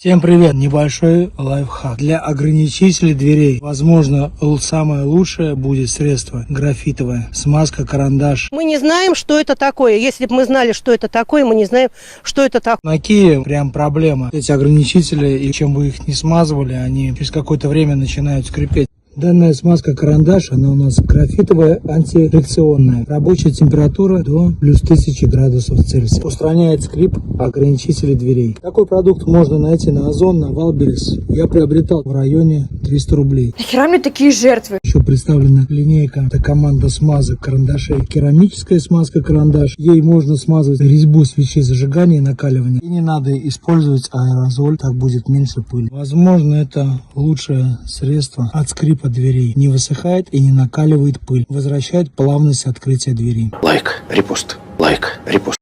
Всем привет! Небольшой лайфхак. Для ограничителей дверей, возможно, самое лучшее будет средство графитовое. Смазка карандаш. Мы не знаем, что это такое. Если бы мы знали, что это такое, мы не знаем, что это такое. На Киеве прям проблема. Эти ограничители, и чем бы их не смазывали, они через какое-то время начинают скрипеть. Данная смазка карандаш, она у нас графитовая, антифрикционная. Рабочая температура до плюс 1000 градусов Цельсия. Устраняет скрип ограничителей дверей. Такой продукт можно найти на Озон, на Валберес. Я приобретал в районе 300 рублей. Нахера мне такие жертвы? Еще представлена линейка, это команда смазок карандашей. Керамическая смазка карандаш. Ей можно смазывать резьбу свечей зажигания и накаливания. И не надо использовать аэрозоль, так будет меньше пыли. Возможно, это лучшее средство от скрипа дверей. Не высыхает и не накаливает пыль. Возвращает плавность открытия дверей. Лайк, репост, лайк, репост.